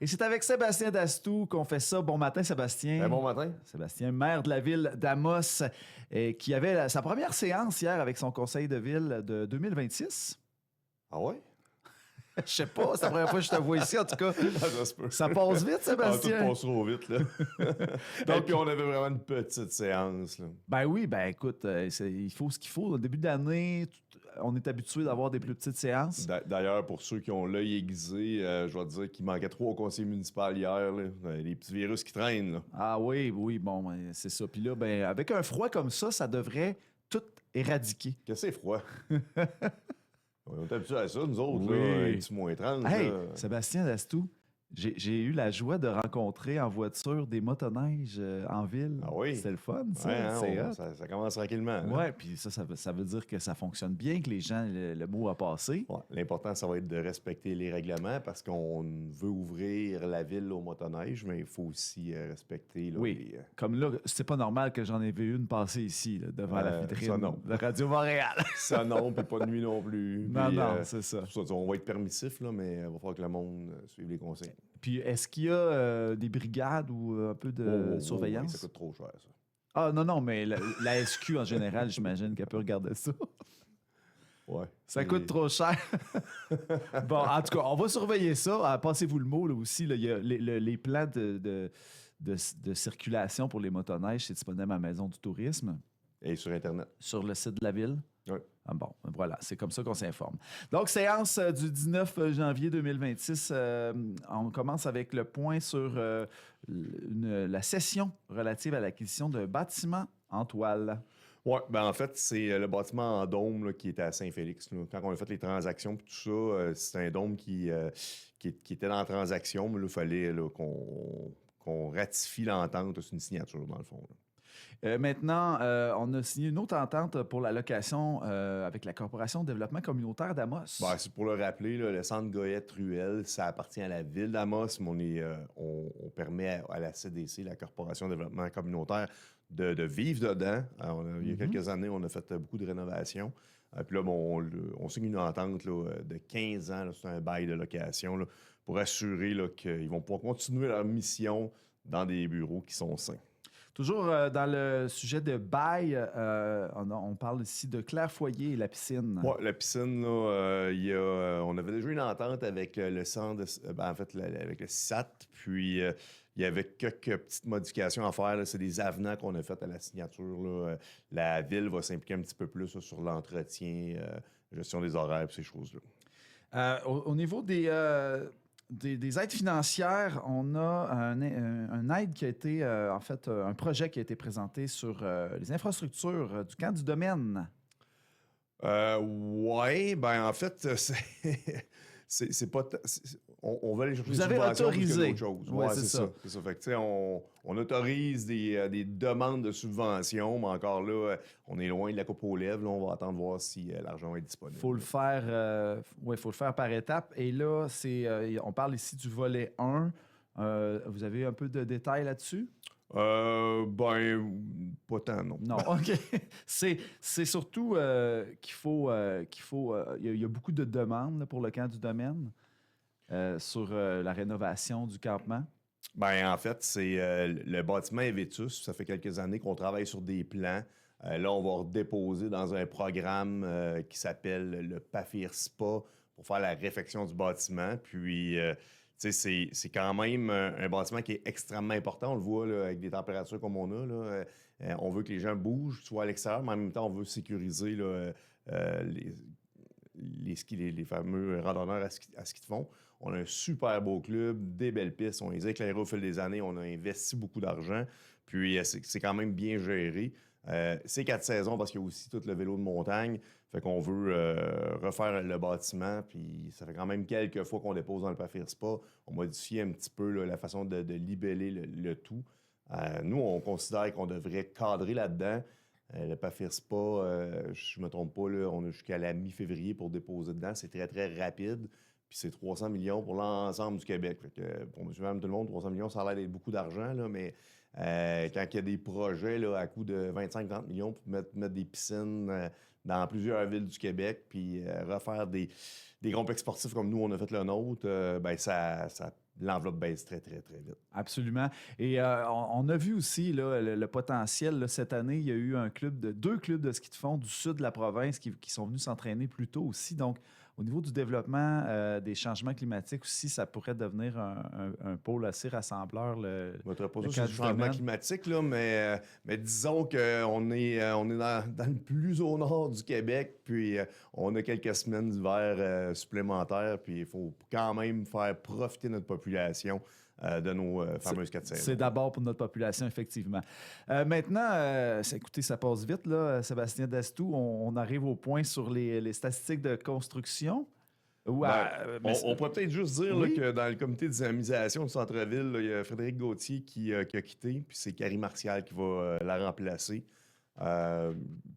Et c'est avec Sébastien Dastou qu'on fait ça. Bon matin, Sébastien. Bon matin. Sébastien, maire de la ville d'Amos, qui avait sa première séance hier avec son conseil de ville de 2026. Ah ouais? Je sais pas, c'est la première fois que je te vois ici, en tout cas. Ça se peut. Ça passe vite, Sébastien. Tout passe trop vite, là. Donc, puis on avait vraiment une petite séance, là. Ben oui, ben écoute, il faut ce qu'il faut. Au début d'année, on est habitué d'avoir des plus petites séances. D'ailleurs, pour ceux qui ont l'œil aiguisé, je dois te dire qu'il manquait trop au conseil municipal hier, là. Les petits virus qui traînent, là. Ah oui, bon, c'est ça. Puis là, ben, avec un froid comme ça devrait tout éradiquer. Qu'est-ce que c'est froid? On est habitués à ça, nous autres, Oui. là, un petit moins 30. Hey, là. Sébastien Dastou, j'ai eu la joie de rencontrer en voiture des motoneiges en ville. Ah oui? C'était le fun, ça. Ouais, hein, c'est hot. ça commence tranquillement. là. Ouais, puis ça veut dire que ça fonctionne bien, que les gens, le mot a passé. Ouais, l'important, ça va être de respecter les règlements parce qu'on veut ouvrir la ville au motoneige, mais il faut aussi respecter là, Oui, comme là, c'est pas normal que j'en ai vu une passer ici, là, devant la vitrine ça, non. de Radio Montréal. Ça non, puis pas de nuit non plus. Non, Puis, non, c'est ça. On va être permissif, là, mais il va falloir que le monde suive les conseils. Puis est-ce qu'il y a des brigades ou un peu de surveillance? Oui, ça coûte trop cher, ça. Ah non, mais la SQ en général, j'imagine qu'elle peut regarder ça. Ouais. Ça coûte trop cher. Bon, en tout cas, on va surveiller ça. Passez-vous le mot, là aussi. Là, il y a les plans de circulation pour les motoneiges, c'est disponible à la Maison du tourisme. Et sur Internet. Sur le site de la ville. Oui. Ah bon, voilà, c'est comme ça qu'on s'informe. Donc, séance du 19 janvier 2026. On commence avec le point sur la session relative à l'acquisition d'un bâtiment en toile. Oui, ben en fait, c'est le bâtiment en dôme là, qui était à Saint-Félix. Là. Quand on a fait les transactions et tout ça, c'est un dôme qui était dans la transaction, mais il fallait là, qu'on ratifie l'entente. C'est une signature, dans le fond. Là. Maintenant, on a signé une autre entente pour la location avec la Corporation de développement communautaire d'Amos. Ben, c'est pour le rappeler, là, le centre Goyette-Ruelle, ça appartient à la ville d'Amos, mais on permet à la CDC, la Corporation de développement communautaire, de vivre dedans. Alors, il y a quelques années, on a fait beaucoup de rénovations. Puis là, bon, on signe une entente là, de 15 ans, là, c'est un bail de location, là, pour assurer là, qu'ils vont pouvoir continuer leur mission dans des bureaux qui sont sains. Toujours dans le sujet de bail, on parle ici de Claire Foyer et la piscine. Oui, la piscine, là, on avait déjà une entente avec le centre, avec le CISAT, puis il y avait quelques petites modifications à faire. Là. C'est des avenants qu'on a fait à la signature. Là. La ville va s'impliquer un petit peu plus là, sur l'entretien, gestion des horaires et ces choses-là. Au niveau des aides financières, on a un aide qui a été, un projet qui a été présenté sur les infrastructures du camp du domaine. Oui, ben en fait, c'est pas... On va aller chercher Vous des avez subventions autorisé. plus que d'autres choses. Ouais, c'est ça. C'est ça. Fait que, tu sais, on autorise des demandes de subventions, mais encore là, on est loin de la coupe aux lèvres. Là, on va attendre voir si l'argent est disponible. Faut le faire, faut le faire par étapes. Et là, on parle ici du volet 1. Vous avez un peu de détails là-dessus? Ben, pas tant, non. Non, OK. C'est surtout qu'il faut... Il y a beaucoup de demandes là, pour le camp du domaine sur la rénovation du campement. Ben, en fait, c'est le bâtiment est vétus. Ça fait quelques années qu'on travaille sur des plans. Là, on va redéposer dans un programme qui s'appelle le PAFIR SPA pour faire la réfection du bâtiment. Puis... c'est quand même un bâtiment qui est extrêmement important. On le voit là, avec des températures comme on a. Là. On veut que les gens bougent, soit à l'extérieur, mais en même temps, on veut sécuriser là, les fameux randonneurs à ski de fond. On a un super beau club, des belles pistes. On les a éclairés au fil des années. On a investi beaucoup d'argent. Puis, c'est quand même bien géré. C'est 4 saisons parce qu'il y a aussi tout le vélo de montagne. Fait qu'on veut refaire le bâtiment. Puis ça fait quand même quelques fois qu'on dépose dans le PAFIR SPA. On modifie un petit peu là, la façon de libeller le tout. Nous, on considère qu'on devrait cadrer là-dedans. Le PAFIR SPA, je ne me trompe pas, là, on a jusqu'à la mi-février pour déposer dedans. C'est très, très rapide. Puis c'est 300 millions pour l'ensemble du Québec. Fait que pour monsieur, madame, tout le monde, 300 millions, ça a l'air d'être beaucoup d'argent, là, mais quand il y a des projets là, à coût de 25-30 millions pour mettre des piscines dans plusieurs villes du Québec, puis refaire des complexes sportifs comme nous, on a fait le nôtre, ben ça l'enveloppe baisse très, très, très vite. Absolument. Et on a vu aussi là, le potentiel. Là, cette année, il y a eu deux clubs de ski de fond du sud de la province qui sont venus s'entraîner plus tôt aussi. Donc, au niveau du développement des changements climatiques aussi, ça pourrait devenir un pôle assez rassembleur. Je ne pas le ça sur cas le du changement domaine. climatique, là, mais disons qu'on est, on est dans le plus au nord du Québec, puis on a quelques semaines d'hiver supplémentaires, puis il faut quand même faire profiter notre population de nos fameuses 4 saisons. C'est d'abord pour notre population, effectivement. Maintenant, écoutez, ça passe vite, là, Sébastien Dastou. On arrive au point sur les statistiques de construction. On pourrait peut-être juste dire là, Oui. que dans le comité de dynamisation du centre-ville, là, il y a Frédéric Gauthier qui a quitté, puis c'est Carrie Martial qui va la remplacer.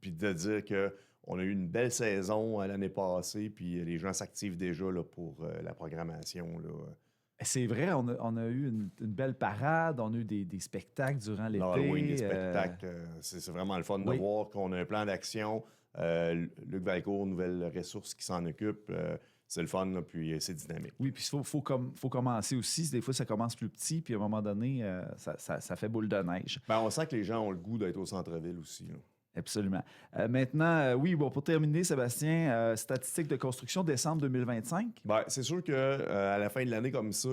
Puis de dire qu'on a eu une belle saison l'année passée, puis les gens s'activent déjà là, pour la programmation. Là. C'est vrai, on a eu une belle parade, on a eu des spectacles durant l'été. L'Halloween, des spectacles, c'est vraiment le fun de voir qu'on a un plan d'action. Luc Valcourt, nouvelle ressource qui s'en occupe. C'est le fun, là, puis c'est dynamique. Oui, puis il faut commencer aussi. Des fois, ça commence plus petit, puis à un moment donné, ça fait boule de neige. On sent que les gens ont le goût d'être au centre-ville aussi. Là. Absolument. Maintenant, pour terminer, Sébastien, statistiques de construction décembre 2025. C'est sûr qu'à la fin de l'année comme ça,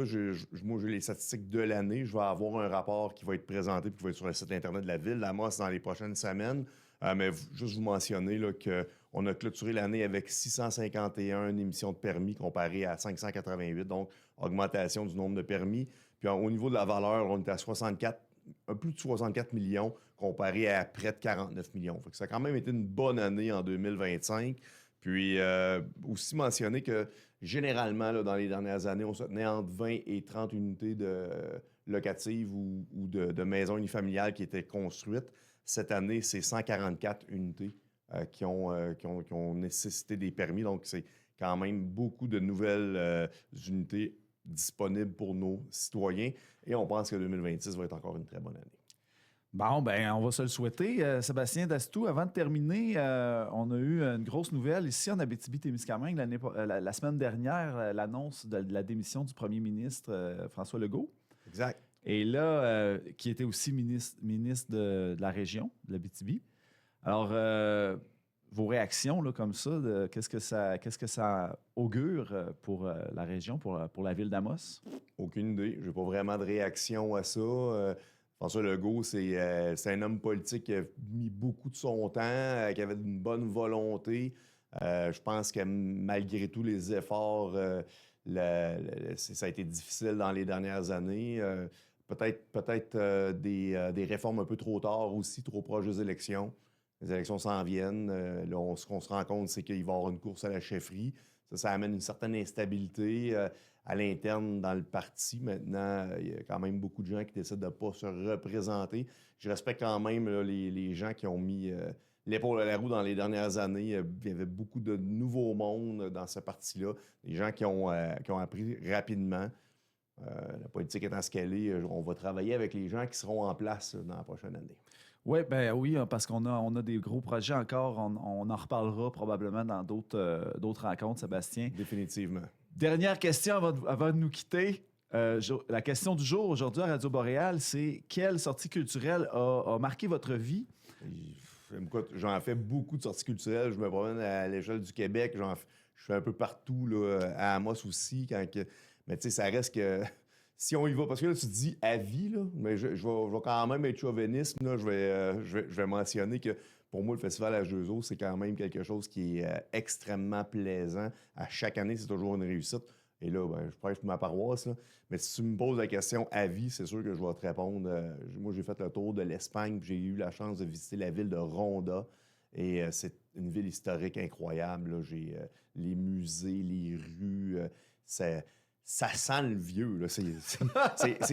moi, j'ai les statistiques de l'année. Je vais avoir un rapport qui va être présenté et qui va être sur le site Internet de la Ville, l'AMOS, dans les prochaines semaines. Mais juste vous mentionner qu'on a clôturé l'année avec 651 émissions de permis comparé à 588, donc augmentation du nombre de permis. Puis au niveau de la valeur, on est à plus de 64 millions comparé à près de 49 millions. Fait que ça a quand même été une bonne année en 2025. Puis aussi mentionner que généralement, là, dans les dernières années, on se tenait entre 20 et 30 unités locatives ou de maisons unifamiliales qui étaient construites. Cette année, c'est 144 unités qui ont nécessité des permis. Donc, c'est quand même beaucoup de nouvelles unités disponibles pour nos citoyens. Et on pense que 2026 va être encore une très bonne année. On va se le souhaiter. Sébastien Dastou, avant de terminer, on a eu une grosse nouvelle ici en Abitibi-Témiscamingue la semaine dernière, l'annonce de la démission du premier ministre François Legault. Exact. Et là, qui était aussi ministre de la région, de l'Abitibi. Alors, vos réactions là, comme ça, qu'est-ce que ça augure pour la région, pour la ville d'Amos? Aucune idée. Je n'ai pas vraiment de réaction à ça. François Legault, c'est un homme politique qui a mis beaucoup de son temps, qui avait une bonne volonté. Je pense que malgré tous les efforts, ça a été difficile dans les dernières années. Peut-être des réformes un peu trop tard aussi, trop proches des élections. Les élections s'en viennent. Là, ce qu'on se rend compte, c'est qu'il va y avoir une course à la chefferie. Ça amène une certaine instabilité à l'interne dans le parti. Maintenant, il y a quand même beaucoup de gens qui décident de ne pas se représenter. Je respecte quand même là, les gens qui ont mis l'épaule à la roue dans les dernières années. Il y avait beaucoup de nouveaux mondes dans ce parti-là. Des gens qui ont appris rapidement. La politique étant ce qu'elle est, on va travailler avec les gens qui seront en place dans la prochaine année. Oui, parce qu'on a des gros projets encore. On en reparlera probablement dans d'autres rencontres, Sébastien. Définitivement. Dernière question avant de nous quitter. La question du jour aujourd'hui à Radio Boréal, c'est quelle sortie culturelle a marqué votre vie? Écoute, j'en fais beaucoup de sorties culturelles. Je me promène à l'échelle du Québec. Je fais un peu partout, là, à Amos aussi. Mais tu sais, ça reste que... Si on y va, parce que là, tu te dis à vie, là, mais je vais quand même être chauviniste. Là, je vais mentionner que pour moi, le Festival H2O, c'est quand même quelque chose qui est extrêmement plaisant. À chaque année, c'est toujours une réussite. Et là, je prêche pour ma paroisse. Là. Mais si tu me poses la question à vie, c'est sûr que je vais te répondre. Moi, j'ai fait le tour de l'Espagne, puis j'ai eu la chance de visiter la ville de Ronda. Et c'est une ville historique incroyable. Là. J'ai les musées, les rues. Ça sent le vieux. Là.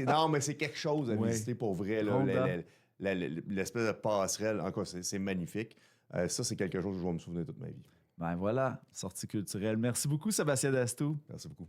Non, mais c'est quelque chose à visiter pour vrai. Là, l'espèce de passerelle, encore, c'est magnifique. Ça, c'est quelque chose que je vais me souvenir toute ma vie. Voilà, sortie culturelle. Merci beaucoup, Sébastien Dastou. Merci beaucoup.